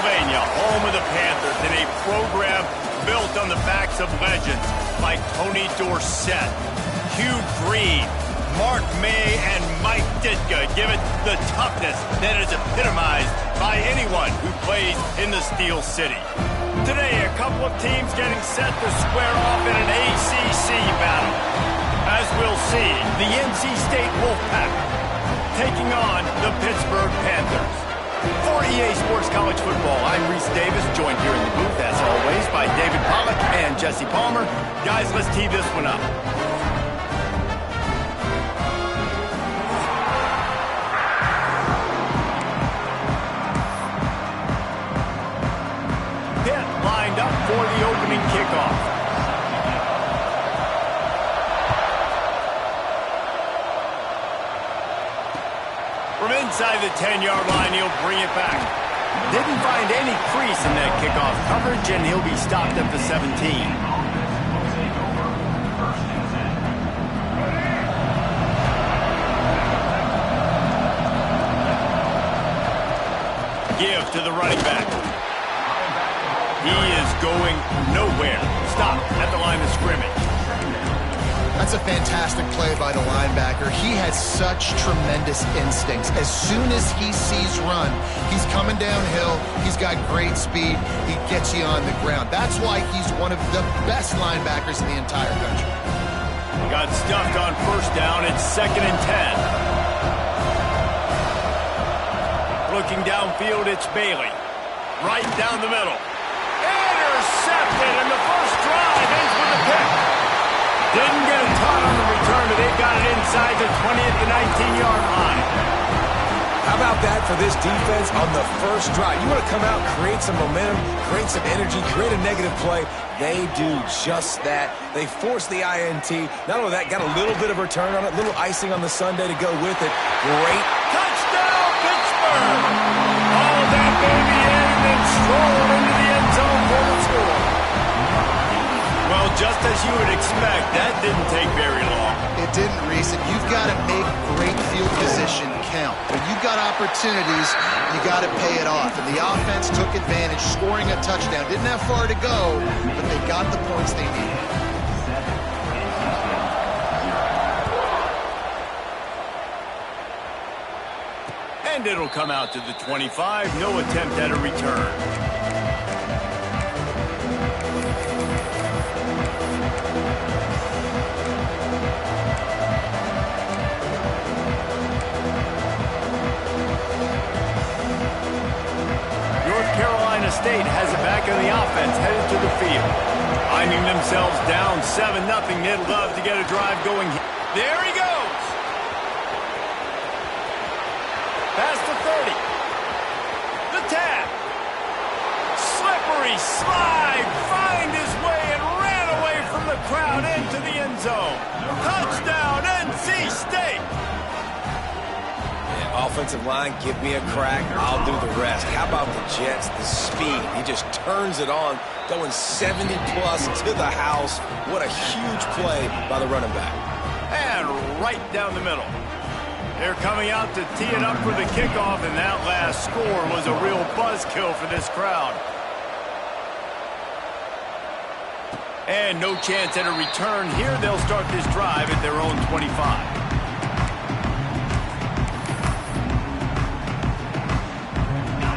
Pennsylvania, home of the Panthers, in a program built on the backs of legends like Tony Dorsett, Hugh Green, Mark May, and Mike Ditka give it the toughness that is epitomized by anyone who plays in the Steel City. Today, a couple of teams getting set to square off in an ACC battle. As we'll see, the NC State Wolfpack taking on the Pittsburgh Panthers. For EA Sports College Football, I'm Reese Davis, joined here in the booth, as always, by David Pollack and Jesse Palmer. Guys, let's tee this one up. Pitt lined up for the opening kickoff. From inside the 10-yard line, he'll bring it back. Didn't find any crease in that kickoff coverage, and he'll be stopped at the 17. Give to the running back. He is going nowhere. Stop at the line of scrimmage. That's a fantastic play by the linebacker. He has such tremendous instincts. As soon as he sees run, he's coming downhill. He's got great speed. He gets you on the ground. That's why he's one of the best linebackers in the entire country. Got stuffed on first down. It's 2nd and 10. Looking downfield, it's Bailey. Right down the middle. Intercepted, and the first drive ends with a pick. Didn't get a ton on the return, but they've got it inside the 20 at the 19-yard line. How about that for this defense on the first drive? You want to come out, create some momentum, create some energy, create a negative play. They do just that. They force the INT. Not only that, got a little bit of return on it, a little icing on the sundae to go with it. Great. Touchdown, Pittsburgh! All that baby in and then strolled into the end zone for the score. Well, just as you would expect, that didn't take very long. It didn't, Reese. And you've got to make great field position count. When you've got opportunities, you got to pay it off. And the offense took advantage, scoring a touchdown. Didn't have far to go, but they got the points they needed. And it'll come out to the 25. No attempt at a return. State has it back on the offense, headed to the field. Finding themselves down 7-0. They'd love to get a drive going. There he goes. Past the 30. The tap. Slippery slide. Find his way and ran away from the crowd into the end zone. Touchdown, NC State. Offensive line, give me a crack, I'll do the rest. How about the Jets, the speed? He just turns it on, going 70-plus to the house. What a huge play by the running back. And right down the middle. They're coming out to tee it up for the kickoff, and that last score was a real buzzkill for this crowd. And no chance at a return here. They'll start this drive at their own 25.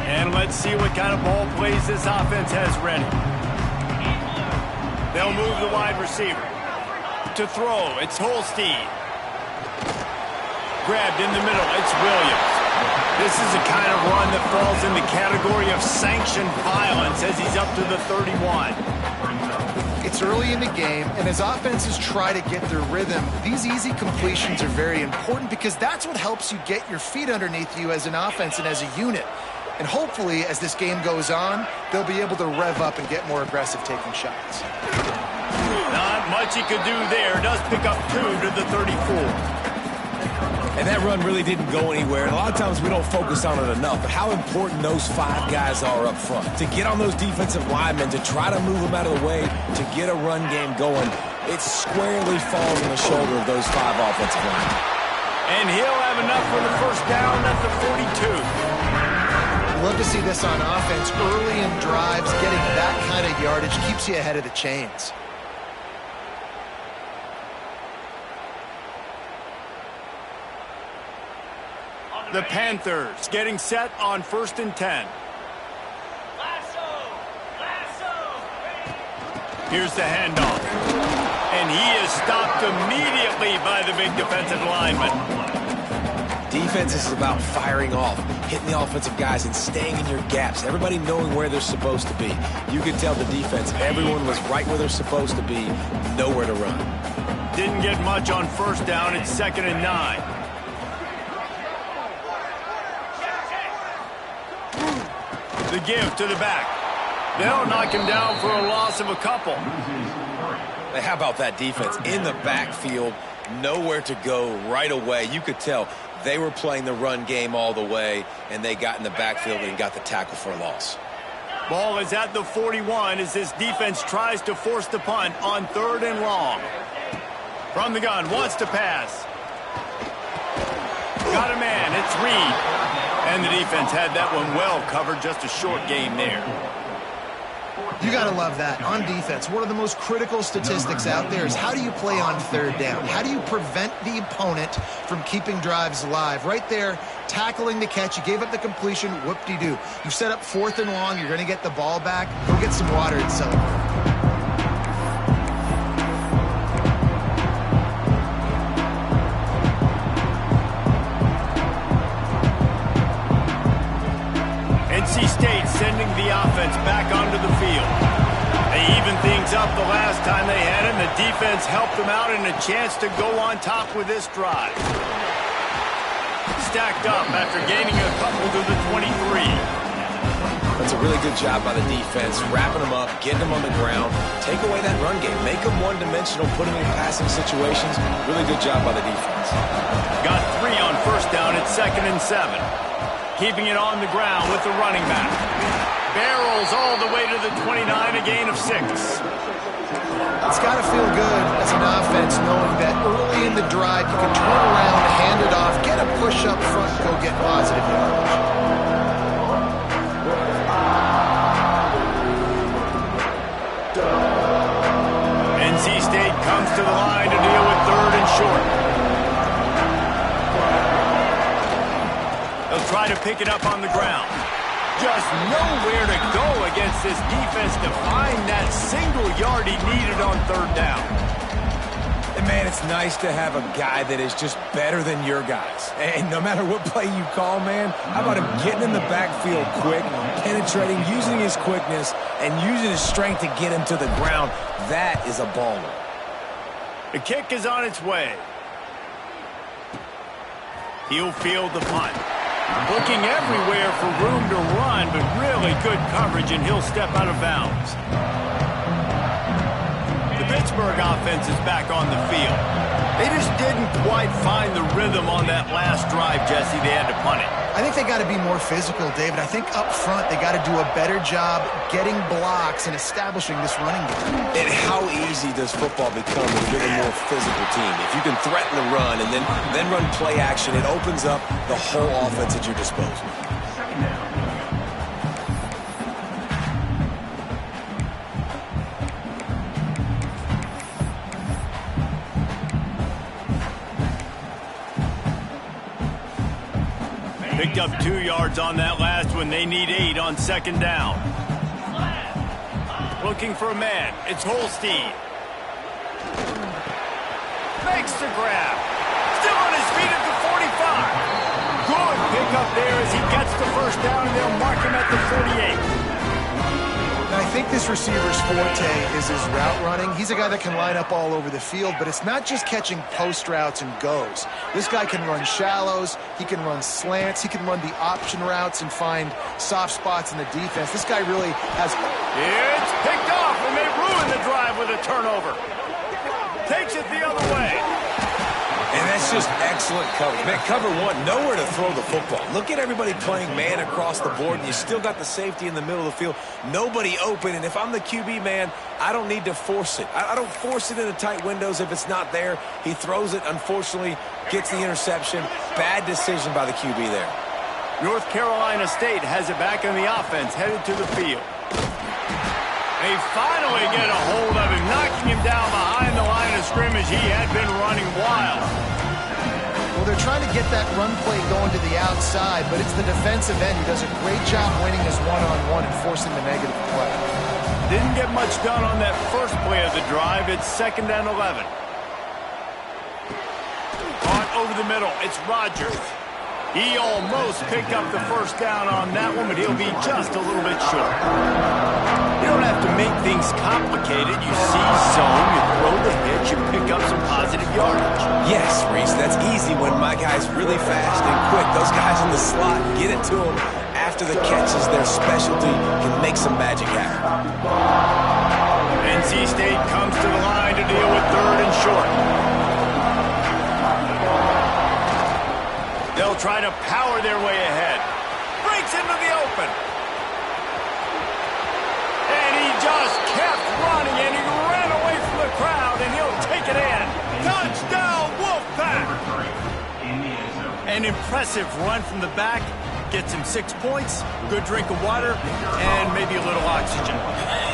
And let's see what kind of ball plays this offense has ready. They'll move the wide receiver. To throw, it's Holstein. Grabbed in the middle, it's Williams. This is a kind of run that falls in the category of sanctioned violence as he's up to the 31. It's early in the game, and as offenses try to get their rhythm, these easy completions are very important because that's what helps you get your feet underneath you as an offense and as a unit. And hopefully, as this game goes on, they'll be able to rev up and get more aggressive taking shots. Not much he could do there. Does pick up 2 to the 34. And that run really didn't go anywhere. And a lot of times we don't focus on it enough, but how important those 5 guys are up front. To get on those defensive linemen, to try to move them out of the way, to get a run game going, it squarely falls on the shoulder of those 5 offensive linemen. And he'll have enough for the first down at the 42. love to see this on offense. Early in drives, getting that kind of yardage keeps you ahead of the chains. The Panthers getting set on 1st and 10. Here's the handoff. And he is stopped immediately by the big defensive lineman. Defense is about firing off, hitting the offensive guys, and staying in your gaps. Everybody knowing where they're supposed to be. You can tell the defense, everyone was right where they're supposed to be, nowhere to run. Didn't get much on 1st down. It's 2nd and 9. The give to the back. They'll knock him down for a loss of a couple. How about that defense? In the backfield, nowhere to go right away. You could tell they were playing the run game all the way, and they got in the backfield and got the tackle for a loss. Ball is at the 41 as this defense tries to force the punt on 3rd and long. From the gun, wants to pass. Got a man, it's Reed. And the defense had that one well covered, just a short gain there. You got to love that. On defense, one of the most critical statistics out there is how do you play on 3rd down? How do you prevent the opponent from keeping drives alive? Right there, tackling the catch. You gave up the completion. Whoop-de-doo. You set up 4th and long. You're going to get the ball back. Go get some water and celebrate. NC State sending the offense back onto the field. They evened things up the last time they had him. The defense helped them out and a chance to go on top with this drive. Stacked up after gaining a couple to the 23. That's a really good job by the defense, wrapping them up, getting them on the ground, take away that run game, make them one-dimensional, put them in passing situations. Really good job by the defense. Got 3 on 1st down. It's 2nd and 7. Keeping it on the ground with the running back. Barrels all the way to the 29, a gain of 6. It's got to feel good as an offense knowing that early in the drive you can turn around, hand it off, get a push up front, go get positive yardage. NC State comes to the line to deal with 3rd and short. They'll try to pick it up on the ground. Just nowhere to go against this defense to find that single yard he needed on 3rd down. And man, it's nice to have a guy that is just better than your guys. And no matter what play you call, man, how about him getting in the backfield quick, penetrating, using his quickness, and using his strength to get him to the ground. That is a baller. The kick is on its way. He'll field the punt. Looking everywhere for room to run, but really good coverage, and he'll step out of bounds. The Pittsburgh offense is back on the field. They just didn't quite find the rhythm on that last drive, Jesse. They had to punt it. I think they got to be more physical, David. I think up front they got to do a better job getting blocks and establishing this running game. And how easy does football become when you're the more physical team? If you can threaten the run and then run play action, it opens up the whole offense at your disposal. Picked up 2 yards on that last one. They need 8 on 2nd down. Looking for a man. It's Holstein. Makes the grab. Still on his feet at the 45. Good pick up there as he gets the 1st down, and they'll mark him at the 48. I think this receiver's forte is his route running. He's a guy that can line up all over the field, but it's not just catching post routes and goes. This guy can run shallows, he can run slants, he can run the option routes and find soft spots in the defense. This guy really has... It's picked off, and they ruin the drive with a turnover. Takes it the other way. And that's just excellent coverage. Man, cover 1, nowhere to throw the football. Look at everybody playing man across the board, and you still got the safety in the middle of the field. Nobody open, and if I'm the QB, man, I don't need to force it. I don't force it into tight windows if it's not there. He throws it, unfortunately, gets the interception. Bad decision by the QB there. North Carolina State has it back in the offense, headed to the field. They finally get a hold of him, knocking him down behind the line of scrimmage. He had been running wild. Well, they're trying to get that run play going to the outside, but it's the defensive end who does a great job winning his one-on-one and forcing the negative play. Didn't get much done on that first play of the drive. It's 2nd and 11. Caught over the middle. It's Rodgers. He almost picked up the first down on that one, but he'll be just a little bit short. You don't have to make things complicated. You see zone, you throw the hitch, you pick up some positive yardage. Yes, Reese, that's easy when my guy's really fast and quick. Those guys in the slot, get it to them after the catch is their specialty, can make some magic happen. NC State comes to the line to deal with 3rd and short. They'll try to power their way ahead. Breaks into the open. And he just kept running, and he ran away from the crowd, and he'll take it in. Touchdown, Wolfpack! An impressive run from the back. Gets him 6 points, good drink of water, and maybe a little oxygen.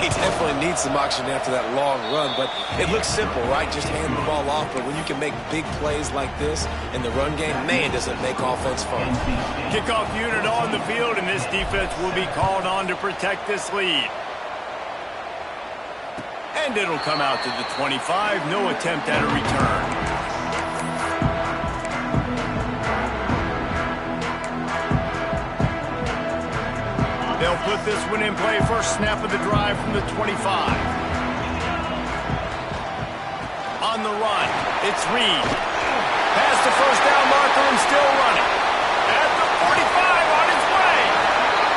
He definitely needs some oxygen after that long run, but it looks simple, right? Just hand the ball off, but when you can make big plays like this in the run game, man, does it make offense fun. Kickoff unit on the field, and this defense will be called on to protect this lead. And it'll come out to the 25, no attempt at a return. They'll put this one in play. First snap of the drive from the 25. On the run, it's Reed. Past the first down marker and still running. At the 45 on his way.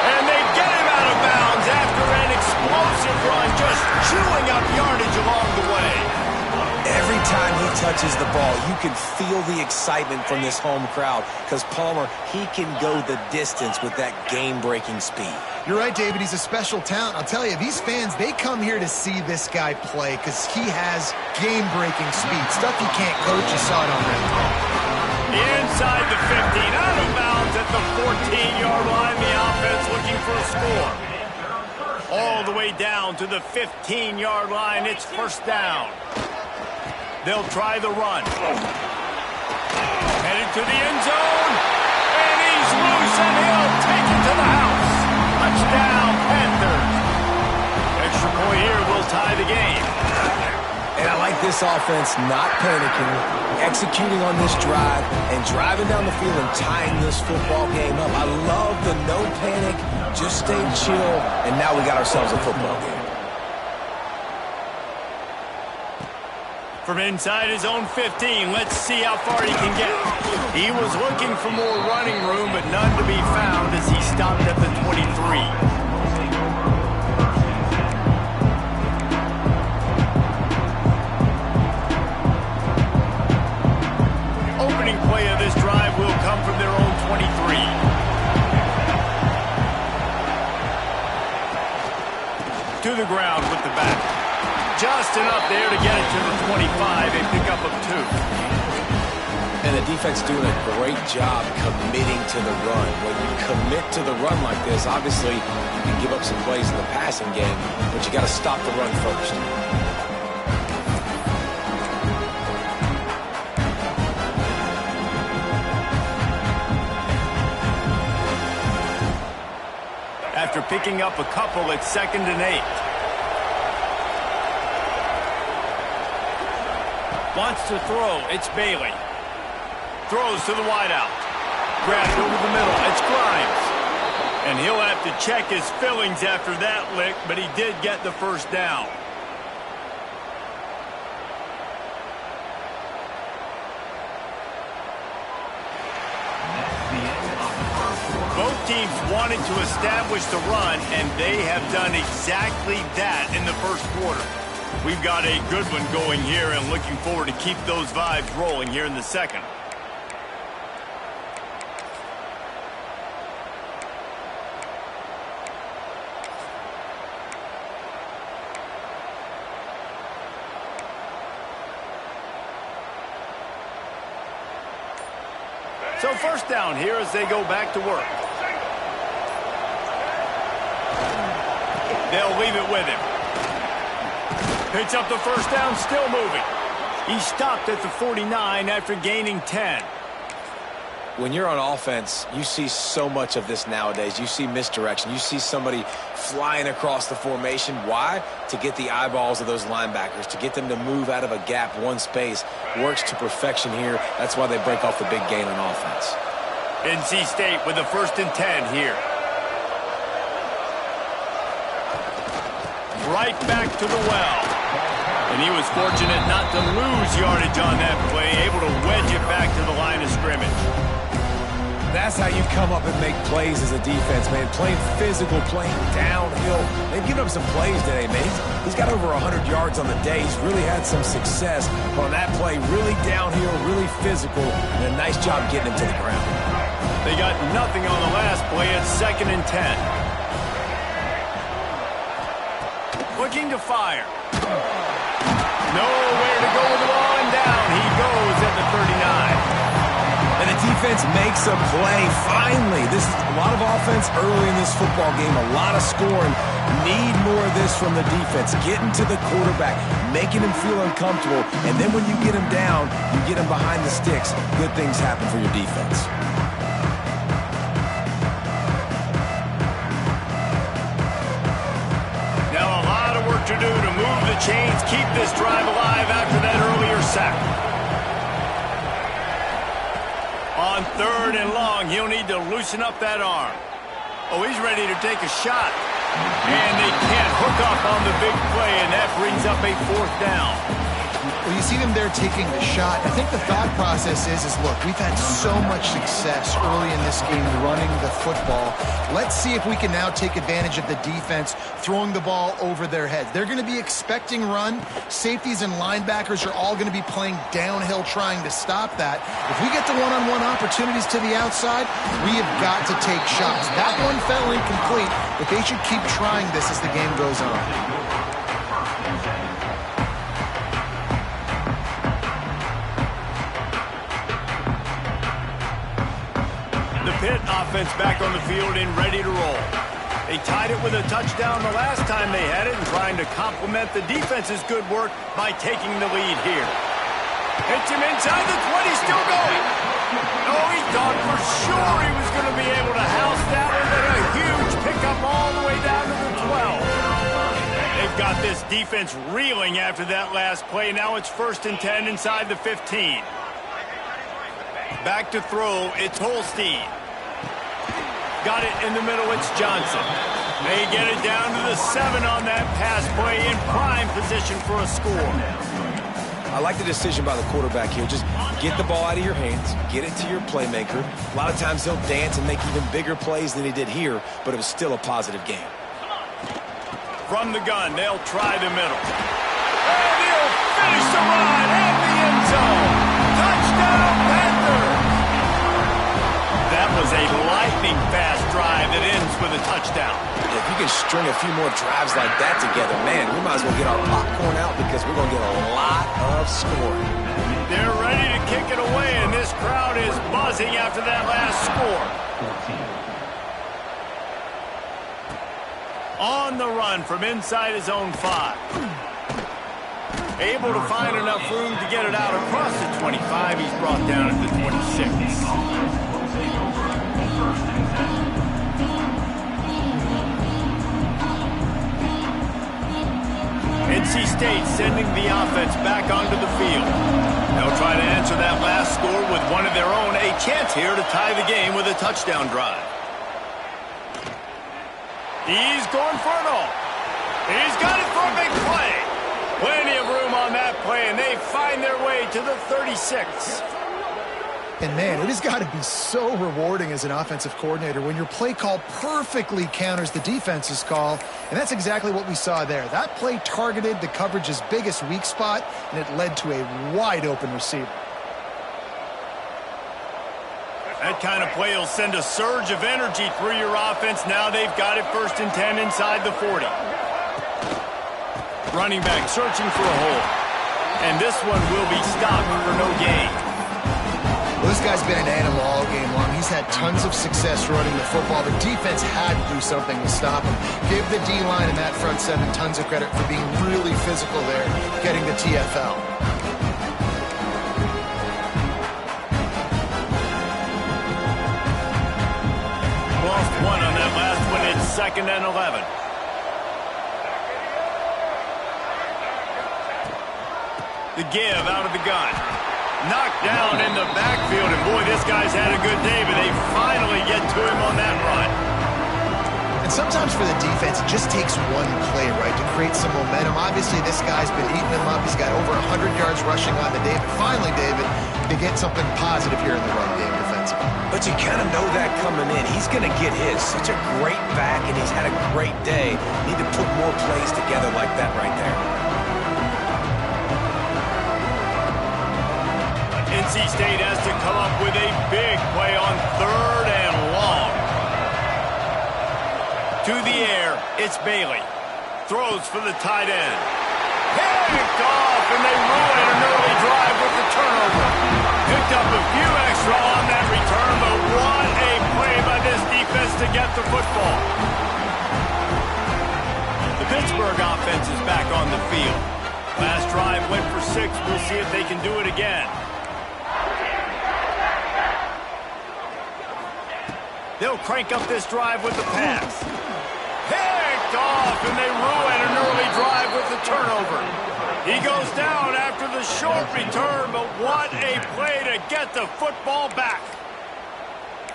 And they get him out of bounds after an explosive run, just chewing up yardage along the way. Every time he touches the ball, you can feel the excitement from this home crowd because Palmer, he can go the distance with that game-breaking speed. You're right, David. He's a special talent. I'll tell you, these fans, they come here to see this guy play because he has game-breaking speed. Stuff you can't coach. You saw it on that. Inside the 15, out of bounds at the 14-yard line. The offense looking for a score. All the way down to the 15-yard line. It's first down. They'll try the run. Headed to the end zone. And he's loose, and he'll take it to the house. Touchdown, Panthers. Extra point here will tie the game. And I like this offense not panicking, executing on this drive, and driving down the field and tying this football game up. I love the no panic, just stay chill, and now we got ourselves a football game. From inside his own 15, let's see how far he can get. He was looking for more running room, but none to be found as he stopped at the 23. Opening play of this drive will come from their own 23. To the ground with the back. Just enough there to get it to the 25, a pickup of 2. And the defense doing a great job committing to the run. When you commit to the run like this, obviously you can give up some plays in the passing game, but you got to stop the run first. After picking up a couple, it's 2nd and 8. Wants to throw. It's Bailey. Throws to the wideout. Grabbed over the middle. It's Grimes. And he'll have to check his fillings after that lick, but he did get the first down. Both teams wanted to establish the run, and they have done exactly that in the first quarter. We've got a good one going here and looking forward to keep those vibes rolling here in the second. So first down here as they go back to work. They'll leave it with him. Picks up the first down, still moving. He stopped at the 49 after gaining 10. When you're on offense, you see so much of this nowadays. You see misdirection. You see somebody flying across the formation. Why? To get the eyeballs of those linebackers, to get them to move out of a gap, one space. Works to perfection here. That's why they break off the big gain on offense. NC State with the 1st and 10 here. Right back to the well. And he was fortunate not to lose yardage on that play, able to wedge it back to the line of scrimmage. That's how you come up and make plays as a defense, man. Playing physical, playing downhill. They've given up some plays today, man. He's got over 100 yards on the day. He's really had some success. But on that play, really downhill, really physical, and a nice job getting him to the ground. They got nothing on the last play at 2nd and 10. Looking to fire. Nowhere to go with the ball, and down he goes at the 39. And the defense makes a play. Finally, this is a lot of offense early in this football game, a lot of scoring. Need more of this from the defense. Getting to the quarterback, making him feel uncomfortable, and then when you get him down, you get him behind the sticks. Good things happen for your defense. Now a lot of work to do to move the chains, keep this drive alive after that earlier sack. On 3rd and long, he'll need to loosen up that arm. Oh, he's ready to take a shot. And they can't hook up on the big play, and that brings up a 4th down. Well, you see them there taking the shot. I think the thought process is look, we've had so much success early in this game running the football. Let's see if we can now take advantage of the defense throwing the ball over their heads. They're going to be expecting run. Safeties and linebackers are all going to be playing downhill trying to stop that. If we get the one-on-one opportunities to the outside, we have got to take shots. That one fell incomplete, but they should keep trying this as the game goes on. Pitt offense back on the field and ready to roll. They tied it with a touchdown the last time they had it and trying to complement the defense's good work by taking the lead here. Hits him inside the 20, still going. Oh, he thought for sure he was going to be able to house that one, but a huge pickup all the way down to the 12. They've got this defense reeling after that last play. Now it's 1st and 10 inside the 15. Back to throw, it's Holstein. Got it in the middle, it's Johnson. They get it down to the 7 on that pass play in prime position for a score. I like the decision by the quarterback here. Just get the ball out of your hands, get it to your playmaker. A lot of times he'll dance and make even bigger plays than he did here, but it was still a positive game. From the gun, they'll try the middle. And he'll finish the run in the end zone. Touchdown, Panthers! That was a lightning-fast drive that ends with a touchdown. If you can string a few more drives like that together, man, we might as well get our popcorn out because we're going to get a lot of scoring. They're ready to kick it away, and this crowd is buzzing after that last score. On the run from inside his own 5. Able to find enough room to get it out across the 25. He's brought down at the 26. NC State sending the offense back onto the field. They'll try to answer that last score with one of their own. A chance here to tie the game with a touchdown drive. He's going for it all. He's got it for a big play. Plenty of room on that play, and they find their way to the 36. And, man, it has got to be so rewarding as an offensive coordinator when your play call perfectly counters the defense's call, and that's exactly what we saw there. That play targeted the coverage's biggest weak spot, and it led to a wide-open receiver. That kind of play will send a surge of energy through your offense. Now they've got it 1st and 10 inside the 40. Running back searching for a hole. And this one will be stopped for no gain. Well, this guy's been an animal all game long. He's he's had tons of success running the football. The defense had to do something to stop him. Give the D-line and that front seven tons of credit for being really physical there, getting the TFL. Lost one on that last one. It's 2nd and 11. The give out of the gun. Knocked down in the backfield, and boy, this guy's had a good day, but they finally get to him on that run. And sometimes for the defense, it just takes one play, right, to create some momentum. Obviously, this guy's been eating them up. He's got over 100 yards rushing on the day, but finally, David, they get something positive here in the run game defensively. But you kind of know that coming in. He's going to get his. Such a great back, and he's had a great day. Need to put more plays together like that right there. NC State has to come up with a big play on 3rd and long. To the air, it's Bailey. Throws for the tight end. Picked off, and they ruin an early drive with the turnover. Picked up a few extra on that return, but what a play by this defense to get the football. The Pittsburgh offense is back on the field. Last drive went for 6. We'll see if they can do it again. They'll crank up this drive with the pass. Picked off, and they ruin an early drive with the turnover. He goes down after the short return, but what a play to get the football back.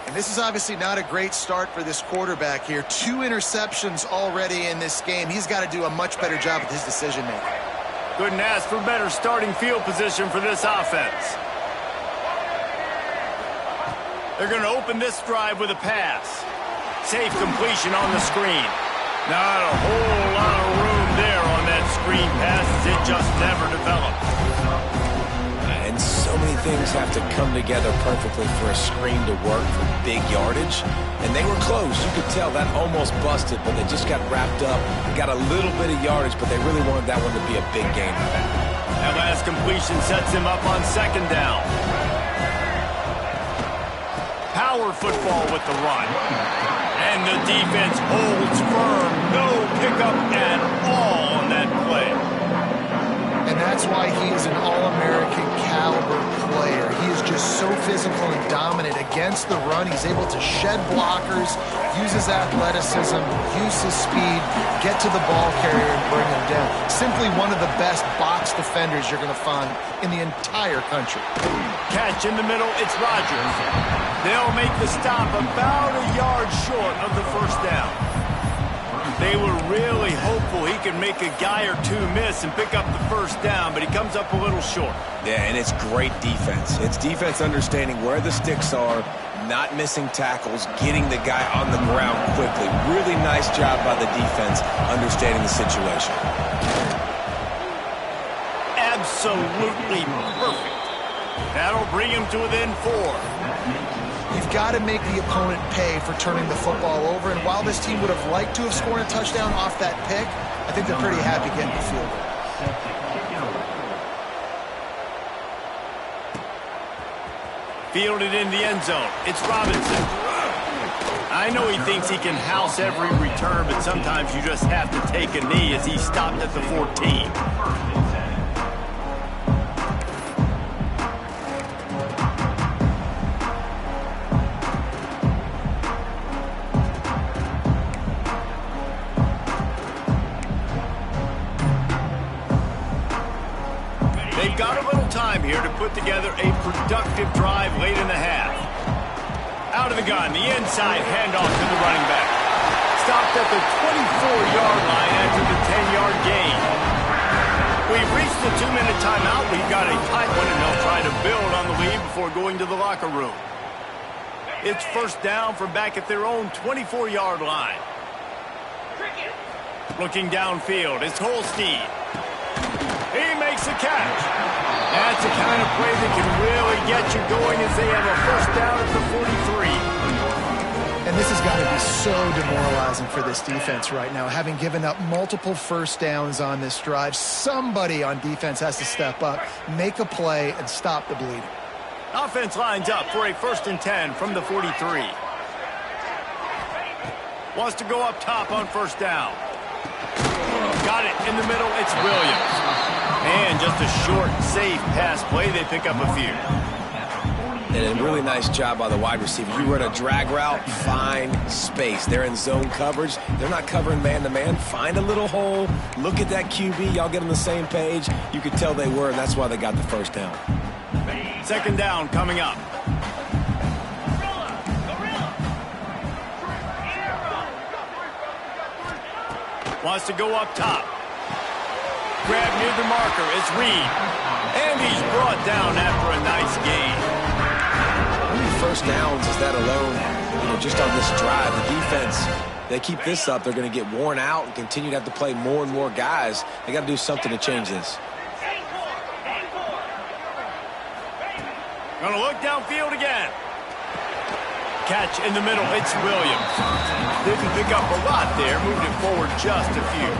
And this is obviously not a great start for this quarterback here. 2 interceptions already in this game. He's got to do a much better job with his decision-making. Couldn't ask for better starting field position for this offense. They're going to open this drive with a pass. Safe completion on the screen. Not a whole lot of room there on that screen pass. It just never developed. And so many things have to come together perfectly for a screen to work for big yardage. And they were close. You could tell that almost busted, but they just got wrapped up. Got a little bit of yardage, but they really wanted that one to be a big game. That last completion sets him up on 2nd down. Power football with the run. And the defense holds firm. No pickup at all on that play. And that's why he is an All-American caliber player. He is just so physical and dominant against the run. He's able to shed blockers, use his athleticism, use his speed, get to the ball carrier and bring him down. Simply one of the best box defenders you're going to find in the entire country. Catch in the middle, it's Rodgers. They'll make the stop about a yard short of the 1st down. They were really hopeful he could make a guy or 2 miss and pick up the 1st down, but he comes up a little short. Yeah, and it's great defense. It's defense understanding where the sticks are, not missing tackles, getting the guy on the ground quickly. Really nice job by the defense understanding the situation. Absolutely perfect. That'll bring him to within 4. You've got to make the opponent pay for turning the football over, and while this team would have liked to have scored a touchdown off that pick, I think they're pretty happy getting the field goal. Fielded in the end zone. It's Robinson. I know he thinks he can house every return, but sometimes you just have to take a knee as he stopped at the 14. They've got a little time here to put together a productive drive late in the half. Out of the gun, the inside handoff to the running back. Stopped at the 24-yard line after the 10-yard gain. We've reached the 2-minute timeout. We've got a tight one, and they'll try to build on the lead before going to the locker room. It's 1st down from back at their own 24-yard line. Looking downfield, it's Holstein. He makes a catch. That's the kind of play that can really get you going as they have a 1st down at the 43. And this has got to be so demoralizing for this defense right now. Having given up multiple 1st downs on this drive, somebody on defense has to step up, make a play, and stop the bleeding. Offense lines up for a 1st and 10 from the 43. Wants to go up top on 1st down. Got it in the middle. It's Williams. And just a short, safe pass play. They pick up a few. And a really nice job by the wide receiver. You run a drag route, find space. They're in zone coverage. They're not covering man-to-man. Find a little hole. Look at that QB. Y'all get on the same page. You could tell they were, and that's why they got the 1st down. 2nd down coming up. Wants to go up top. Grab near the marker. It's Reed. And he's brought down after a nice gain. How many 1st downs is that alone? Just on this drive, the defense, they keep this up, they're going to get worn out and continue to have to play more and more guys. They got to do something to change this. Going to look downfield again. Catch in the middle. It's Williams. Didn't pick up a lot there. Moved it forward just a few.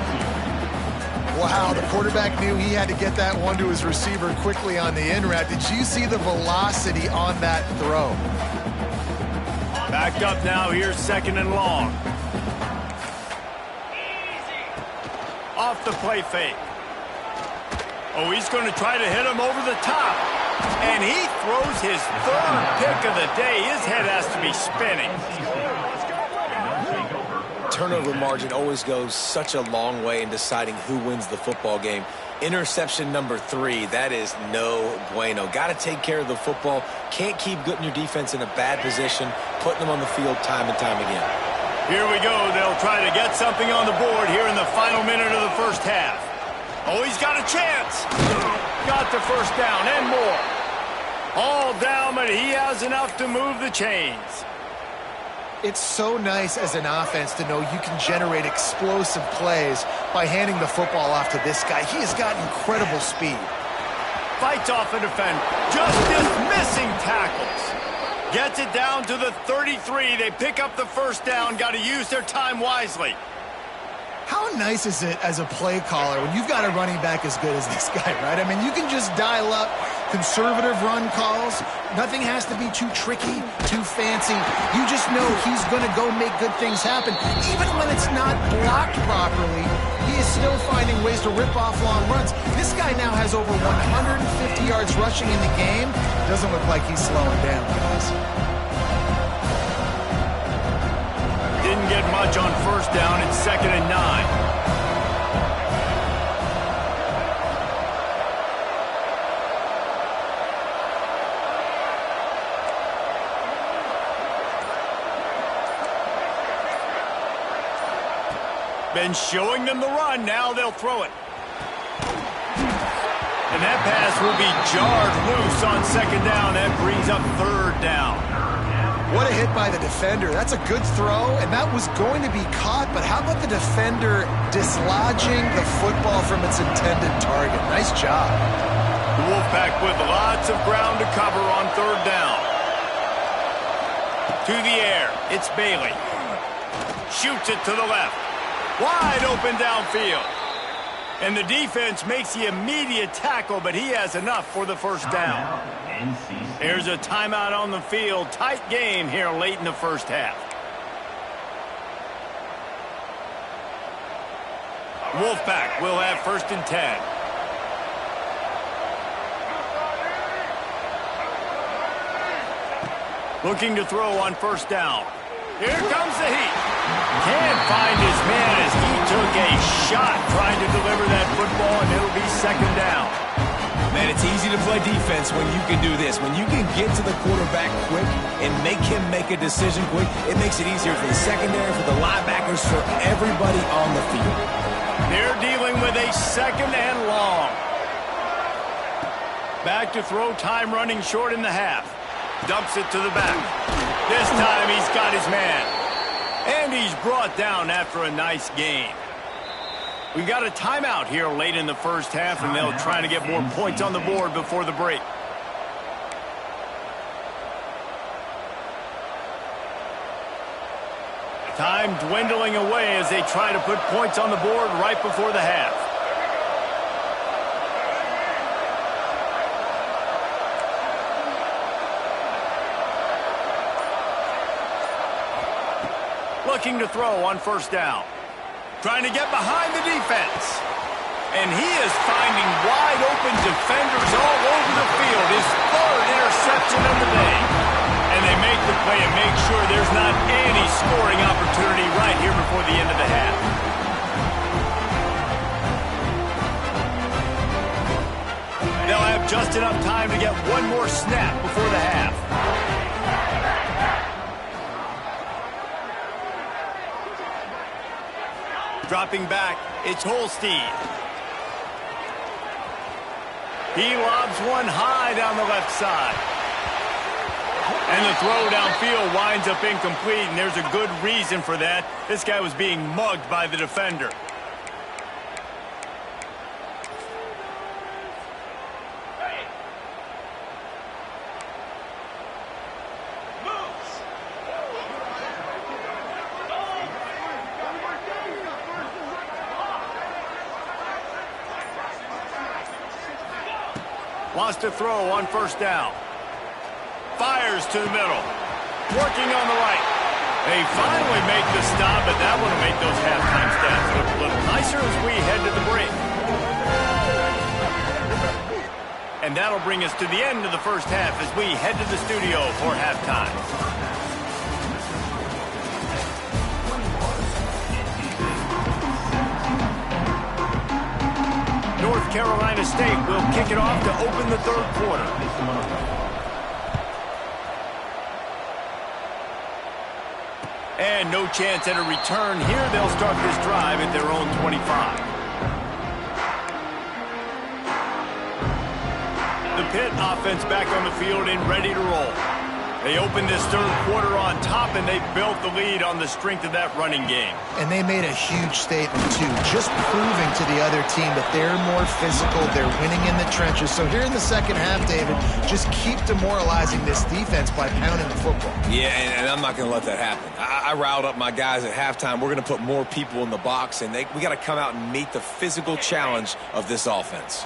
Wow, the quarterback knew he had to get that one to his receiver quickly on the in route. Did you see the velocity on that throw? Backed up now. Here's 2nd and long. Off the play fake. Oh, he's going to try to hit him over the top. And he throws his 3rd pick of the day. His head has to be spinning. Turnover margin always goes such a long way in deciding who wins the football game. Interception number 3, that is no bueno. Got to take care of the football. Can't keep putting your defense in a bad position, putting them on the field time and time again. Here we go. They'll try to get something on the board here in the final minute of the 1st half. Oh, he's got a chance. Got the 1st down and more. All down, but he has enough to move the chains. It's so nice as an offense to know you can generate explosive plays by handing the football off to this guy. He has got incredible speed. Fights off a defender. Just dismissing tackles. Gets it down to the 33. They pick up the 1st down. Got to use their time wisely. How nice is it as a play caller when you've got a running back as good as this guy, right? I mean, you can just dial up conservative run calls. Nothing has to be too tricky, too fancy. You just know he's going to go make good things happen. Even when it's not blocked properly, he is still finding ways to rip off long runs. This guy now has over 150 yards rushing in the game. Doesn't look like he's slowing down, guys. Didn't get much on 1st down. It's 2nd and 9. Been showing them the run. Now they'll throw it. And that pass will be jarred loose on 2nd down. That brings up 3rd down. What a hit by the defender. That's a good throw, and that was going to be caught, but how about the defender dislodging the football from its intended target? Nice job. The Wolfpack with lots of ground to cover on 3rd down. To the air. It's Bailey. Shoots it to the left. Wide open downfield. And the defense makes the immediate tackle, but he has enough for the 1st down. There's a timeout on the field. Tight game here late in the 1st half. Wolfpack will have 1st and 10. Looking to throw on 1st down. Here comes the heat. Can't find his man as he took a shot trying to deliver that football, and it'll be 2nd down. Man, it's easy to play defense when you can do this. When you can get to the quarterback quick and make him make a decision quick, it makes it easier for the secondary, for the linebackers, for everybody on the field. They're dealing with a 2nd and long. Back to throw, time running short in the half. Dumps it to the back. This time he's got his man. And he's brought down after a nice gain. We've got a timeout here late in the 1st half, and they'll try to get more points on the board before the break. Time dwindling away as they try to put points on the board right before the half. Looking to throw on first down. Trying to get behind the defense. And he is finding wide open defenders all over the field. His third interception of the day. And they make the play and make sure there's not any scoring opportunity right here before the end of the half. They'll have just enough time to get one more snap before the half. Dropping back, it's Holstein. He lobs one high down the left side. And the throw downfield winds up incomplete, and there's a good reason for that. This guy was being mugged by the defender. Wants to throw on first down. Fires to the middle. Working on the right. They finally make the stop, but that one will make those halftime stats look a little nicer as we head to the break. And that'll bring us to the end of the first half as we head to the studio for halftime. North Carolina State will kick it off to open the third quarter. And no chance at a return here. They'll start this drive at their own 25. The Pitt offense back on the field and ready to roll. They opened this third quarter on top, and they built the lead on the strength of that running game. And they made a huge statement, too, just proving to the other team that they're more physical, they're winning in the trenches. So here in the second half, David, just keep demoralizing this defense by pounding the football. Yeah, and I'm not going to let that happen. I riled up my guys at halftime. We're going to put more people in the box, and we got to come out and meet the physical challenge of this offense.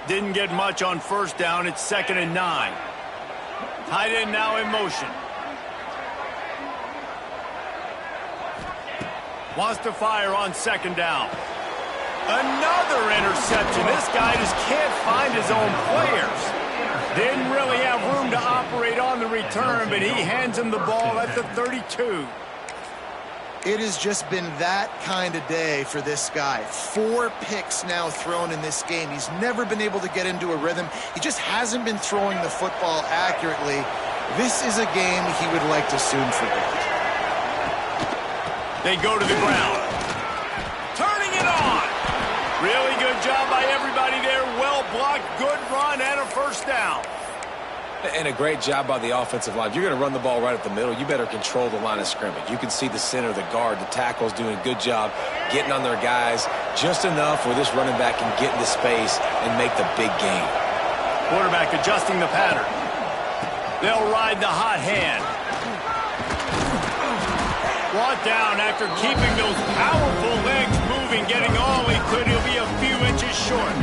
Didn't get much on first down. It's 2nd and 9. Tight end now in motion. Wants to fire on second down. Another interception. This guy just can't find his own players. Didn't really have room to operate on the return, but he hands him the ball at the 32. It has just been that kind of day for this guy. 4 picks now thrown in this game. He's never been able to get into a rhythm. He just hasn't been throwing the football accurately. This is a game he would like to soon forget. They go to the ground. Turning it on. Really good job by everybody there. Well blocked, good run, and a first down. And a great job by the offensive line. If you're going to run the ball right at the middle, you better control the line of scrimmage. You can see the center, the guard, the tackles doing a good job getting on their guys just enough where this running back can get into space and make the big gain. Quarterback adjusting the pattern. They'll ride the hot hand. Brought down after keeping those powerful legs moving, getting all he could. He'll be a few inches short.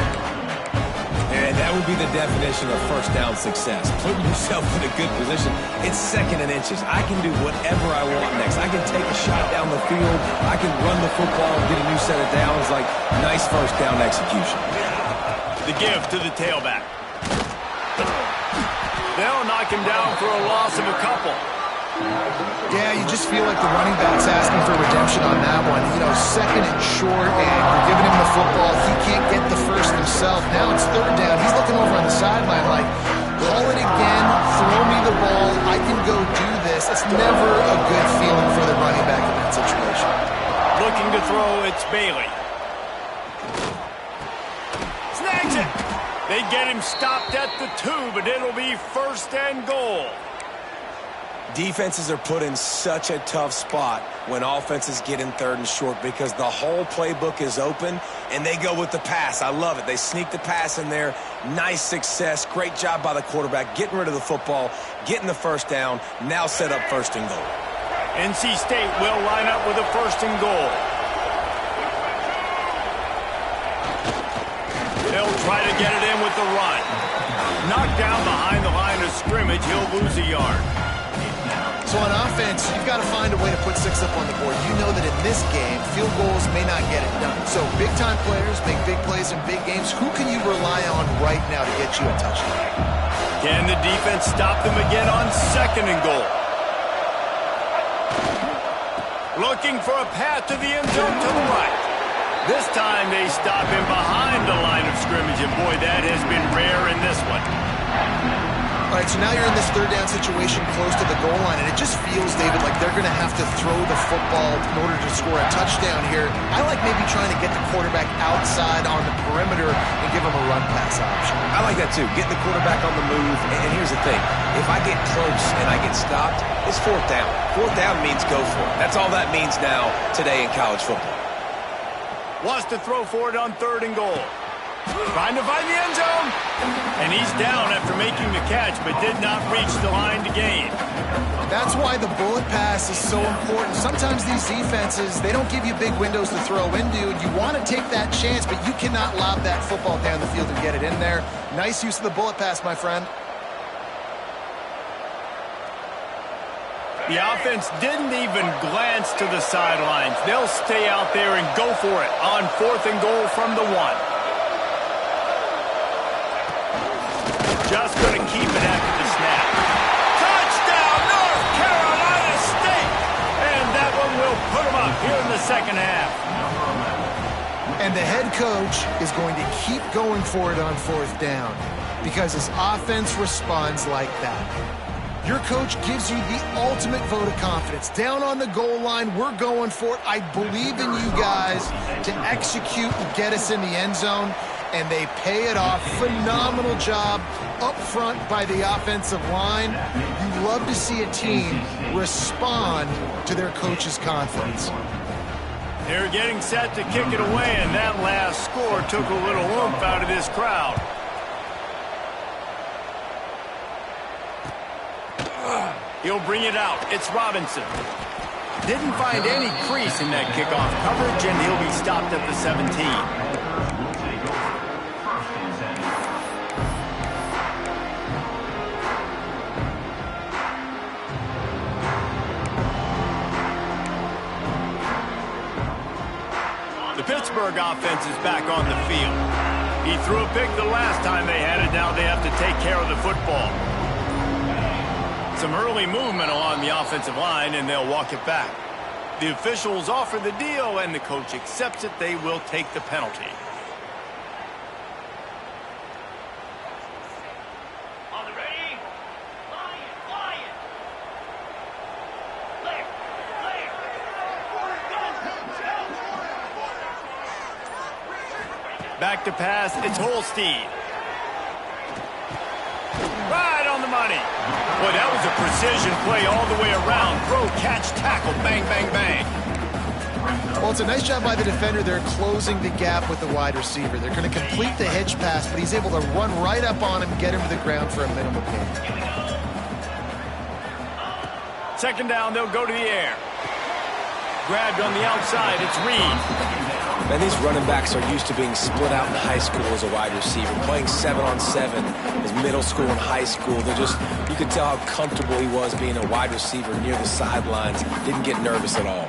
And that would be the definition of first down success. Putting yourself in a good position. It's 2nd and inches. I can do whatever I want next. I can take a shot down the field. I can run the football and get a new set of downs. Like, nice first down execution. The give to the tailback. They'll knock him down for a loss of a couple. Yeah, you just feel like the running back's asking for redemption on that one. You know, 2nd and short, and you're giving him the football. He can't get the first himself. Now it's 3rd down. He's looking over on the sideline like, call it again, throw me the ball, I can go do this. It's never a good feeling for the running back in that situation. Looking to throw, it's Bailey. Snags it. They get him stopped at the 2, but it'll be 1st and goal. Defenses are put in such a tough spot when offenses get in 3rd and short because the whole playbook is open and they go with the pass. I love it. They sneak the pass in there. Nice success. Great job by the quarterback getting rid of the football, getting the first down, now set up 1st and goal. NC State will line up with a 1st and goal. They'll try to get it in with the run. Knocked down behind the line of scrimmage. He'll lose a yard. So on offense, you've got to find a way to put 6 up on the board. You know that in this game, field goals may not get it done. So big-time players make big plays in big games. Who can you rely on right now to get you a touchdown? Can the defense stop them again on 2nd and goal? Looking for a path to the end zone to the right. This time they stop him behind the line of scrimmage, and boy, that has been rare in this one. All right, so now you're in this 3rd down situation close to the goal line, and it just feels, David, like they're going to have to throw the football in order to score a touchdown here. I like maybe trying to get the quarterback outside on the perimeter and give him a run-pass option. I like that, too. Getting the quarterback on the move. And here's the thing. If I get close and I get stopped, it's 4th down. 4th down means go for it. That's all that means now today in college football. Wants to throw for it on 3rd and goal. Trying to find the end zone. And he's down after making the catch, but did not reach the line to gain. That's why the bullet pass is so important. Sometimes these defenses, they don't give you big windows to throw into, and you want to take that chance, but you cannot lob that football down the field and get it in there. Nice use of the bullet pass, my friend. The offense didn't even glance to the sidelines. They'll stay out there and go for it on 4th and goal from the 1. Just going to keep it after the snap. Touchdown, North Carolina State! And that one will put them up here in the 2nd half. And the head coach is going to keep going for it on 4th down because his offense responds like that. Your coach gives you the ultimate vote of confidence. Down on the goal line, we're going for it. I believe in you guys to execute and get us in the end zone. And they pay it off. Phenomenal job up front by the offensive line. You love to see a team respond to their coach's confidence. They're getting set to kick it away, and that last score took a little oomph out of this crowd. He'll bring it out. It's Robinson. Didn't find any crease in that kickoff coverage, and he'll be stopped at the 17. Pittsburgh offense is back on the field. He threw a pick the last time they had it. Now they have to take care of the football. Some early movement along the offensive line, and they'll walk it back. The officials offer the deal, and the coach accepts it. They will take the penalty. Back to pass, it's Holstein. Right on the money. Boy, that was a precision play all the way around. Throw, catch, tackle, bang, bang, bang. Well, it's a nice job by the defender. They're closing the gap with the wide receiver. They're going to complete the hitch pass, but he's able to run right up on him, get him to the ground for a minimal gain. 2nd down, they'll go to the air. Grabbed on the outside, it's Reed. Man, these running backs are used to being split out in high school as a wide receiver, playing 7-on-7 as middle school and high school. You could tell how comfortable he was being a wide receiver near the sidelines. Didn't get nervous at all.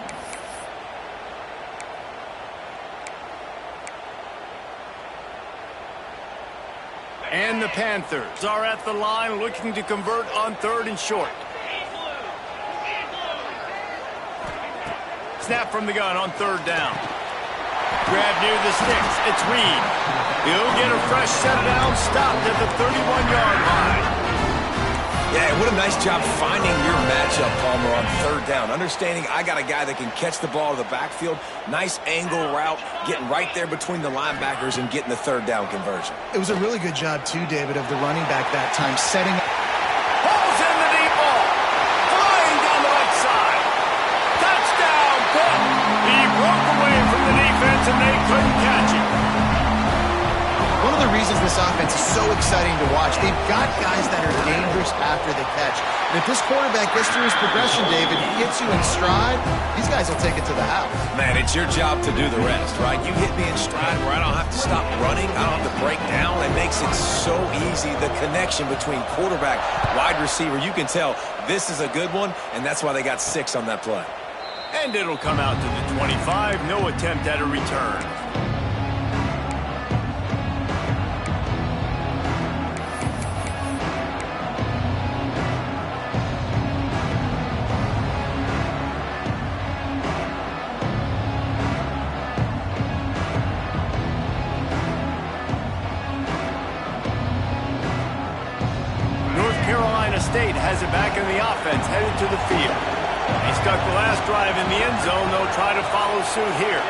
And the Panthers are at the line looking to convert on 3rd and short. Snap from the gun on 3rd down. Grab near the sticks. It's Reed. He'll get a fresh set down, stopped at the 31-yard line. Yeah, what a nice job finding your matchup, Palmer, on 3rd down. Understanding I got a guy that can catch the ball to the backfield. Nice angle route, getting right there between the linebackers and getting the 3rd down conversion. It was a really good job, too, David, of the running back that time, setting up. Pulls in the deep ball. Flying down the right side. Touchdown, Pitt. He broke away from the defense, and they couldn't catch him. One of the reasons this offense is so exciting to watch, they've got guys that are dangerous after the catch. And if this quarterback gets through his progression, David, he hits you in stride, these guys will take it to the house. Man, it's your job to do the rest, right? You hit me in stride where I don't have to stop running, I don't have to break down. It makes it so so easy. The connection between quarterback, wide receiver, you can tell this is a good one, and that's why they got 6 on that play. And it'll come out to the 25. No attempt at a return. State has it back in the offense, headed to the field. He stuck the last drive in the end zone. They'll try to follow suit here.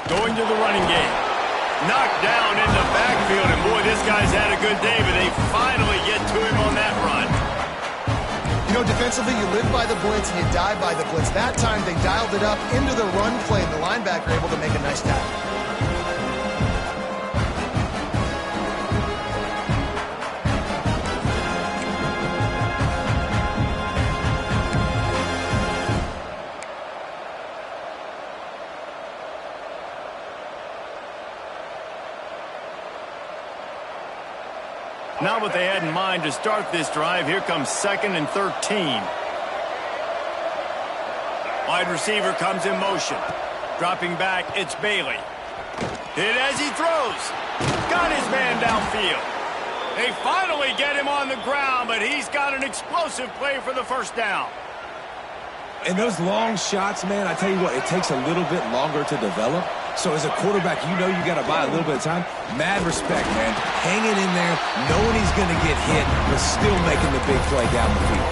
Going to the running game. Knocked down in the backfield, and boy, this guy's had a good day, but they finally get to him on that run. You know, defensively, you live by the blitz and you die by the blitz. That time, they dialed it up into the run play, and the linebacker able to make a nice tackle. Not what they had in mind to start this drive. Here comes 2nd and 13. Wide receiver comes in motion. Dropping back, it's Bailey. Hit as he throws. Got his man downfield. They finally get him on the ground, but he's got an explosive play for the first down. And those long shots, man, I tell you what, it takes a little bit longer to develop. So as a quarterback, you know you got to buy a little bit of time. Mad respect, man. Hanging in there, knowing he's going to get hit, but still making the big play down the field.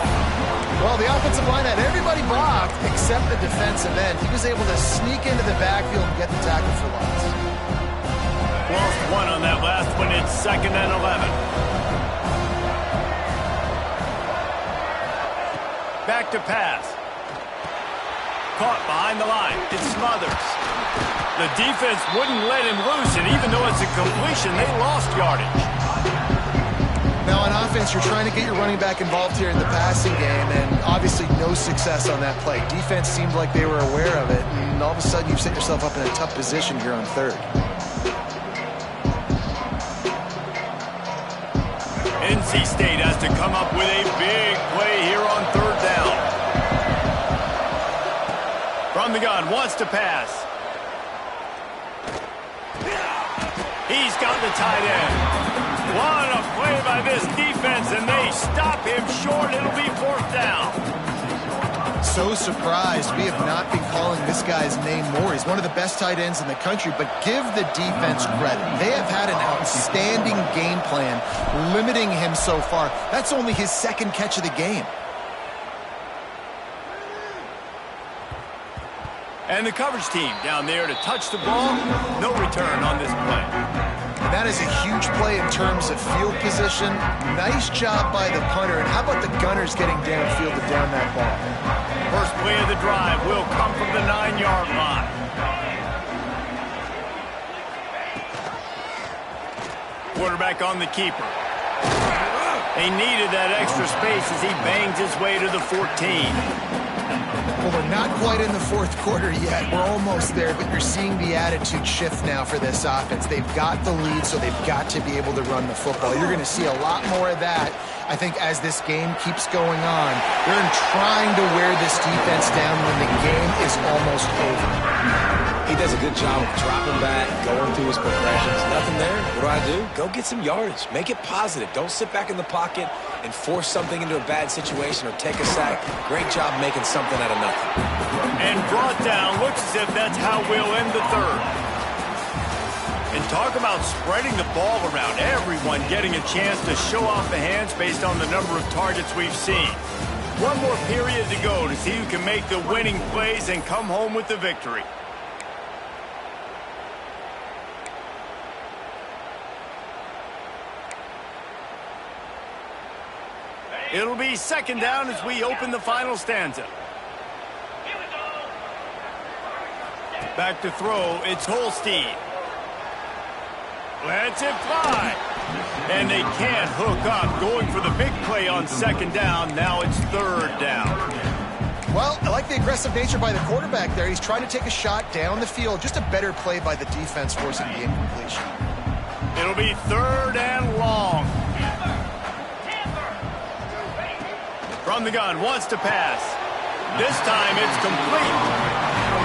Well, the offensive line had everybody blocked except the defensive end. He was able to sneak into the backfield and get the tackle for loss. Lost 1 on that last one. It's 2nd and 11. Back to pass. Caught behind the line. It's Smothers. The defense wouldn't let him loose, and even though it's a completion, they lost yardage. Now, on offense, you're trying to get your running back involved here in the passing game, and obviously no success on that play. Defense seemed like they were aware of it, and all of a sudden you've set yourself up in a tough position here on 3rd. NC State has to come up with a big play here on 3rd down. From the gun, wants to pass. He's got the tight end. What a play by this defense, and they stop him short. It'll be 4th down. So surprised we have not been calling this guy's name more. He's one of the best tight ends in the country, but give the defense credit. They have had an outstanding game plan limiting him so far. That's only his 2nd catch of the game. And the coverage team down there to touch the ball. No return on this play. That is a huge play in terms of field position. Nice job by the punter. And how about the gunners getting downfield to down that ball? First play of the drive will come from the 9-yard line. Quarterback on the keeper. He needed that extra space as he bangs his way to the 14. Well, we're not quite in the 4th quarter yet. We're almost there, but you're seeing the attitude shift now for this offense. They've got the lead, so they've got to be able to run the football. You're going to see a lot more of that, I think, as this game keeps going on. They're trying to wear this defense down when the game is almost over. He does a good job of dropping back, going through his progressions. Nothing there. What do? Go get some yardage. Make it positive. Don't sit back in the pocket and force something into a bad situation or take a sack. Great job making something out of nothing. And brought down. Looks as if that's how we'll end the 3rd. And talk about spreading the ball around. Everyone getting a chance to show off the hands based on the number of targets we've seen. One more period to go to see who can make the winning plays and come home with the victory. It'll be 2nd down as we open the final stanza. Back to throw, it's Holstein. Lets it fly. And they can't hook up. Going for the big play on 2nd down. Now it's 3rd down. Well, I like the aggressive nature by the quarterback there. He's trying to take a shot down the field. Just a better play by the defense forcing the incompletion. It'll be 3rd and long. From the gun, wants to pass. This time it's complete.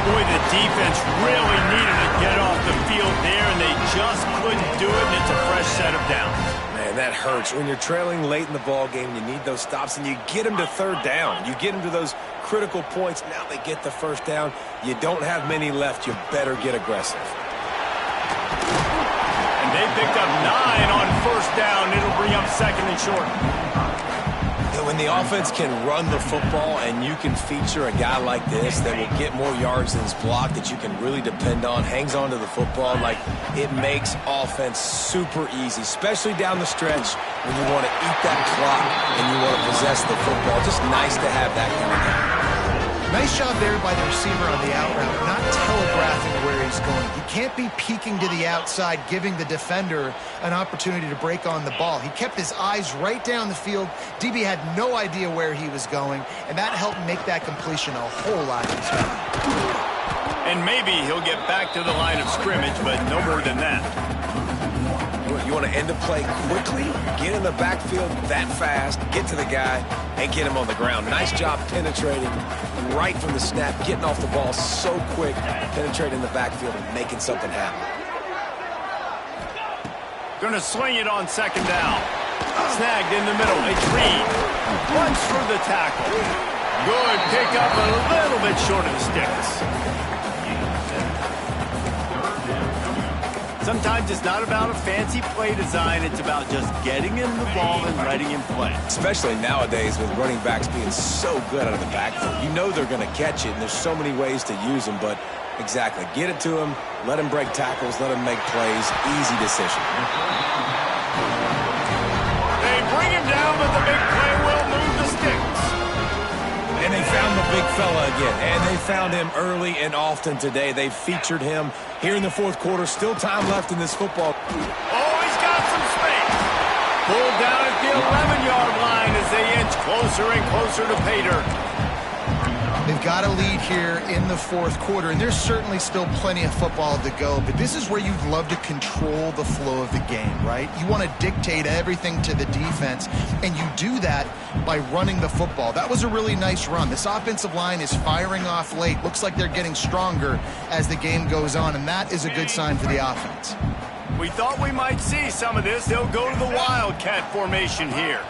Boy, the defense really needed to get off the field there, and they just couldn't do it, and it's a fresh set of downs. Man, that hurts. When you're trailing late in the ball game, you need those stops, and you get them to 3rd down. You get them to those critical points. Now they get the 1st down. You don't have many left. You better get aggressive. And they picked up 9 on 1st down. It'll bring up 2nd and short. When the offense can run the football and you can feature a guy like this that will get more yards than his block, that you can really depend on, hangs on to the football, like it makes offense super easy, especially down the stretch when you want to eat that clock and you want to possess the football. Just nice to have that coming out. Nice job there by the receiver on the out route, not telegraphing where he's going. He can't be peeking to the outside, giving the defender an opportunity to break on the ball. He kept his eyes right down the field. DB had no idea where he was going, and that helped make that completion a whole lot easier. And maybe he'll get back to the line of scrimmage, but no more than that. You want to end a play quickly, get in the backfield that fast, get to the guy, and get him on the ground. Nice job penetrating right from the snap, getting off the ball so quick, penetrating the backfield and making something happen. Going to swing it on 2nd down. Snagged in the middle. It's Reed. Runs for the tackle. Good pick up, a little bit short of the sticks. Sometimes it's not about a fancy play design. It's about just getting him the ball and letting him play. Especially nowadays with running backs being so good out of the backfield. You know they're going to catch it, and there's so many ways to use them. But exactly, get it to him, let him break tackles, let him make plays. Easy decision. They bring him down, but the big play will move the sticks. And they found the big fella again, and they found him early and often today. They featured him here in the 4th quarter. Still time left in this football. Oh, he's got some space. Pulled down at the 11-yard line as they inch closer and closer to pay dirt. They've got a lead here in the 4th quarter, and there's certainly still plenty of football to go, but this is where you'd love to control the flow of the game, right? You want to dictate everything to the defense, and you do that by running the football. That was a really nice run. This offensive line is firing off late. Looks like they're getting stronger as the game goes on, and that is a good sign for the offense. We thought we might see some of this. They'll go to the Wildcat formation here.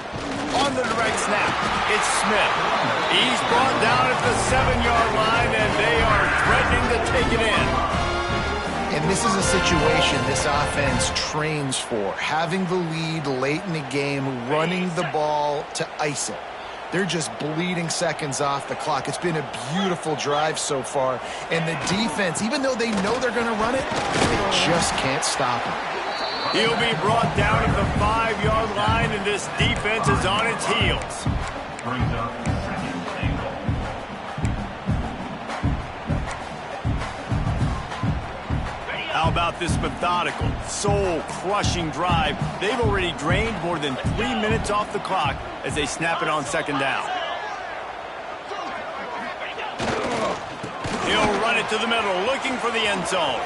On the direct snap, it's Smith. He's brought down at the 7-yard line, and they are threatening to take it in. And this is a situation this offense trains for. Having the lead late in the game, running the ball to ice it. They're just bleeding seconds off the clock. It's been a beautiful drive so far. And the defense, even though they know they're going to run it, they just can't stop it. He'll be brought down at the 5-yard line, and this defense is on its heels. How about this methodical, soul-crushing drive? They've already drained more than 3 minutes off the clock as they snap it on 2nd down. He'll run it to the middle, looking for the end zone.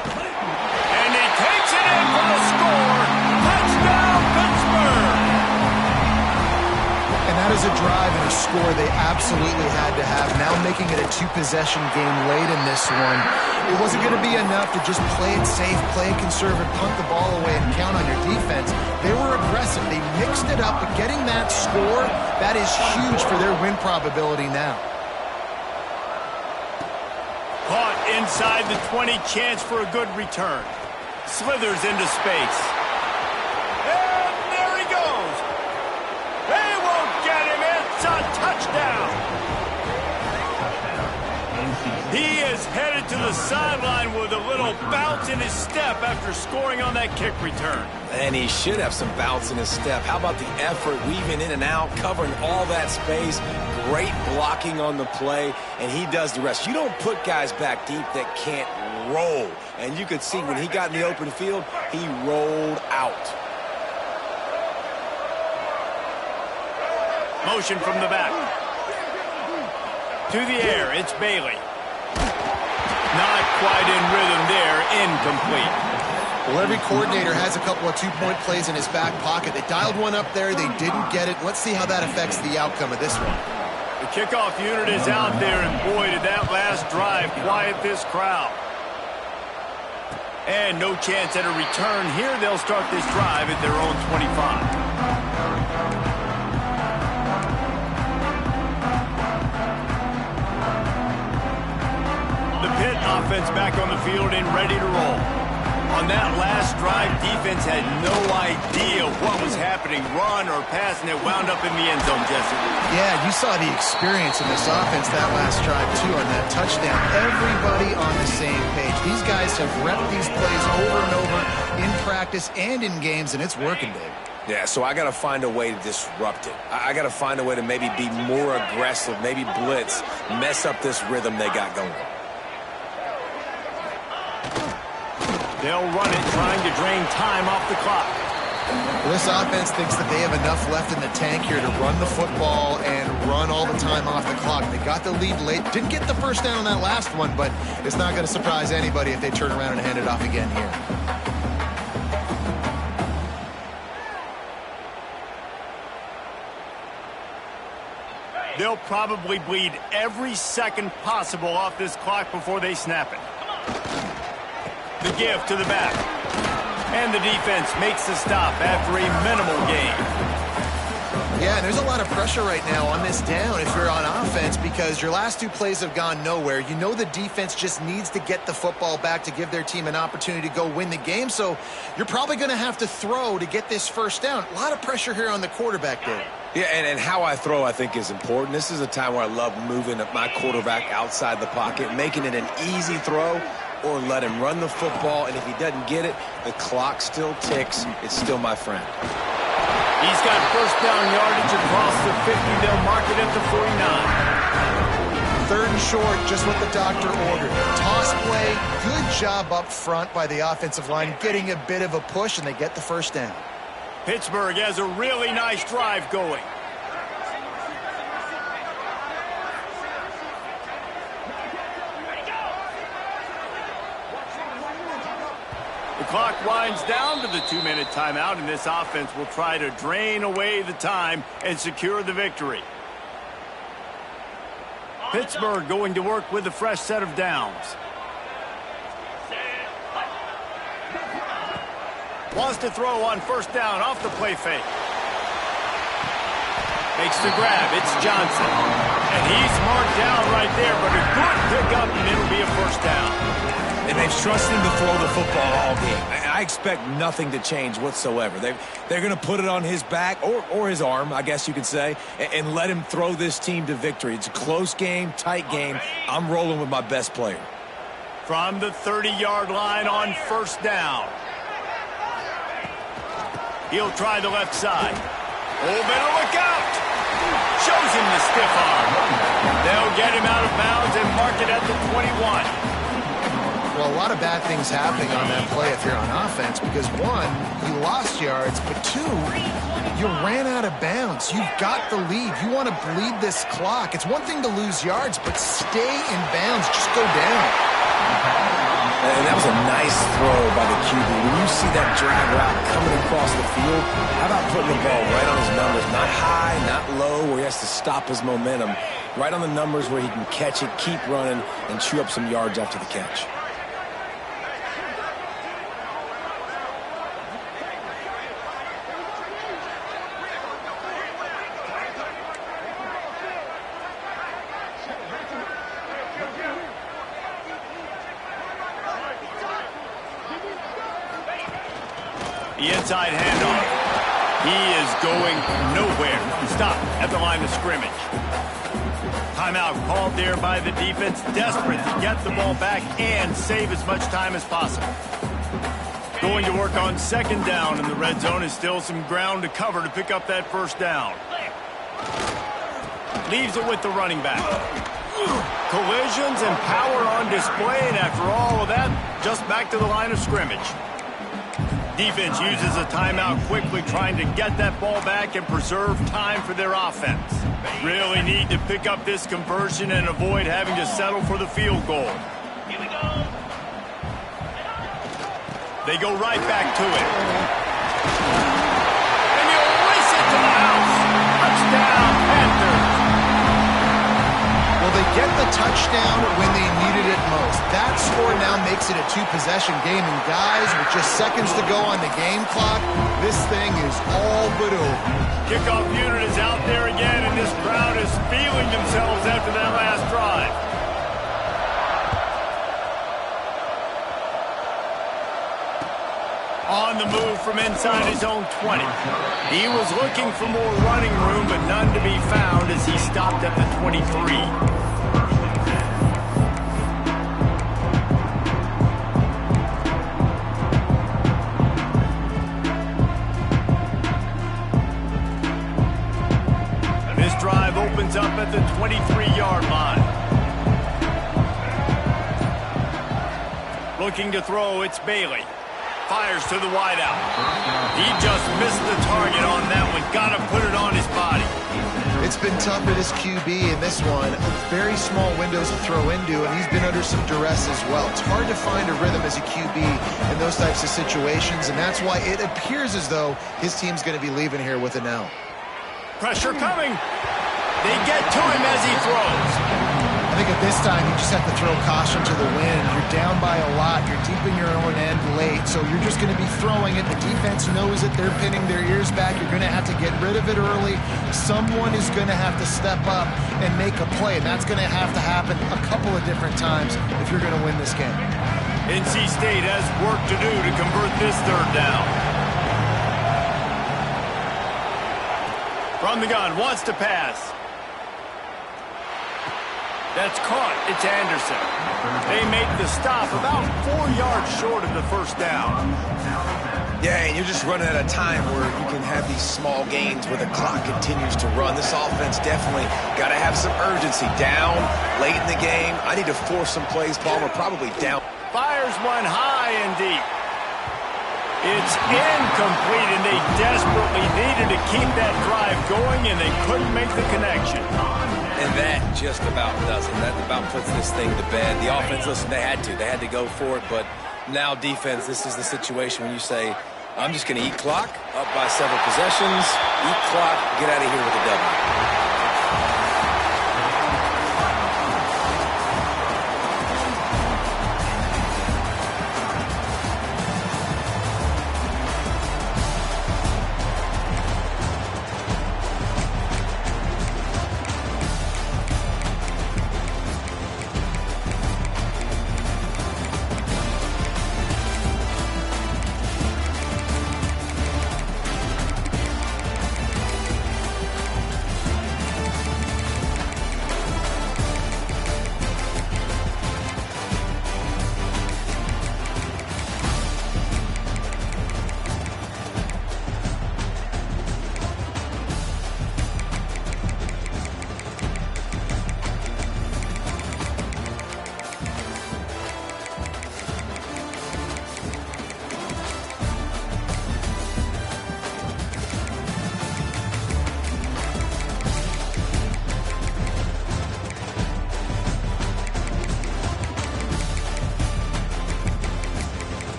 And he takes it in for the score. Touchdown, Pittsburgh! And that is a drive and a score they absolutely had to have. Now making it a 2-possession game late in this one. It wasn't going to be enough to just play it safe, play it conservative, punt the ball away, and count on your defense. They were aggressive. They mixed it up, but getting that score, that is huge for their win probability now. Caught inside the 20, chance for a good return. Slithers into space. And there he goes. They won't get him. It's a touchdown. He is headed to the sideline with a little bounce in his step after scoring on that kick return. And he should have some bounce in his step. How about the effort, weaving in and out, covering all that space, great blocking on the play, and he does the rest. You don't put guys back deep that can't roll. And you could see when he got in the open field, he rolled out. Motion from the back. To the air, it's Bailey. Not quite in rhythm there, incomplete. Well, every coordinator has a couple of two-point plays in his back pocket. They dialed one up there, they didn't get it. Let's see how that affects the outcome of this one. The kickoff unit is out there, and boy, did that last drive quiet this crowd. And no chance at a return here. They'll start this drive at their own 25. Pitt offense back on the field and ready to roll. On that last drive, defense had no idea what was happening, run or pass, and it wound up in the end zone, Jesse. Yeah, you saw the experience in this offense that last drive, too, on that touchdown. Everybody on the same page. These guys have repped these plays over and over in practice and in games, and it's working, Dave. Yeah, so I got to find a way to disrupt it. I got to find a way to maybe be more aggressive, maybe blitz, mess up this rhythm they got going. They'll run it, trying to drain time off the clock. This offense thinks that they have enough left in the tank here to run the football and run all the time off the clock. They got the lead late. Didn't get the first down on that last one, but it's not going to surprise anybody if they turn around and hand it off again here. They'll probably bleed every second possible off this clock before they snap it. The give to the back. And the defense makes the stop after a minimal gain. Yeah, and there's a lot of pressure right now on this down if you're on offense because your last two plays have gone nowhere. You know the defense just needs to get the football back to give their team an opportunity to go win the game, so you're probably going to have to throw to get this first down. A lot of pressure here on the quarterback there. Yeah, and how I throw, I think, is important. This is a time where I love moving my quarterback outside the pocket, making it an easy throw, or let him run the football, and if he doesn't get it, the clock still ticks. It's still my friend. He's got first down yardage across the 50. They'll mark it at the 49. Third and short, just what the doctor ordered. Toss play, good job up front by the offensive line, getting a bit of a push, and they get the first down. Pittsburgh has a really nice drive going. The clock winds down to the 2-minute timeout, and this offense will try to drain away the time and secure the victory. Pittsburgh going to work with a fresh set of downs. Wants to throw on first down off the play fake. Makes the grab. It's Johnson. And he's marked down right there, but a good pickup, and it'll be a first down. And they've trusted him to throw the football all game. I expect nothing to change whatsoever. They're going to put it on his back, or his arm, I guess you could say, and let him throw this team to victory. It's a close game, tight game. I'm rolling with my best player. From the 30-yard line on first down. He'll try the left side. Oh, better look out. Shows him the stiff arm. They'll get him out of bounds and mark it at the 21. Well, a lot of bad things happening on that play if you're on offense because, one, you lost yards, but two, you ran out of bounds. You've got the lead. You want to bleed this clock. It's one thing to lose yards, but stay in bounds. Just go down. And that was a nice throw by the QB. When you see that drag route coming across the field, how about putting the ball right on his numbers? Not high, not low, where he has to stop his momentum. Right on the numbers where he can catch it, keep running, and chew up some yards after the catch. The inside handoff. He is going nowhere. Stop at the line of scrimmage. Timeout called there by the defense, desperate to get the ball back and save as much time as possible. Going to work on second down in the red zone is still some ground to cover to pick up that first down. Leaves it with the running back. Collisions and power on display, and after all of that, just back to the line of scrimmage. defense uses a timeout quickly, trying to get that ball back and preserve time for their offense. Really need to pick up this conversion and avoid having to settle for the field goal. Here we go. They go right back to it. And he'll race it to the house. Touchdown, Panthers. Well, they get the touchdown when they needed it most. That score now makes it a two-possession game. And guys, with just seconds to go on the game clock, this thing is all but over. Kickoff unit is out there again, and this crowd is feeling themselves after that last drive. On the move from inside his own 20. He was looking for more running room, but none to be found as he stopped at the 23. This drive opens up at the 23-yard line. Looking to throw, it's Bailey. Fires to the wideout. He just missed the target on that one. Got to put it on his body. It's been tough at his QB in this one. Very small windows to throw into, and he's been under some duress as well. It's hard to find a rhythm as a QB in those types of situations, and that's why it appears as though his team's going to be leaving here with an L. Pressure coming. They get to him as he throws. I think at this time, you just have to throw caution to the wind. You're down by a lot. You're deep in your own end late, so you're just going to be throwing it. The defense knows it. They're pinning their ears back. You're going to have to get rid of it early. Someone is going to have to step up and make a play, and that's going to have to happen a couple of different times if you're going to win this game. NC State has work to do to convert this third down. From the gun, wants to pass. That's caught. It's Anderson. They make the stop about 4 yards short of the first down. Yeah, and you're just running at a time where you can have these small gains where the clock continues to run. This offense definitely got to have some urgency. Down late in the game. I need to force some plays. Palmer probably down. Fires one high and deep. It's incomplete, and they desperately needed to keep that drive going, and they couldn't make the connection. And that just about does it. That about puts this thing to bed. The offense, listen, they had to go for it, but now defense, this is the situation when you say, I'm just going to eat clock, up by several possessions, eat clock, get out of here with a W.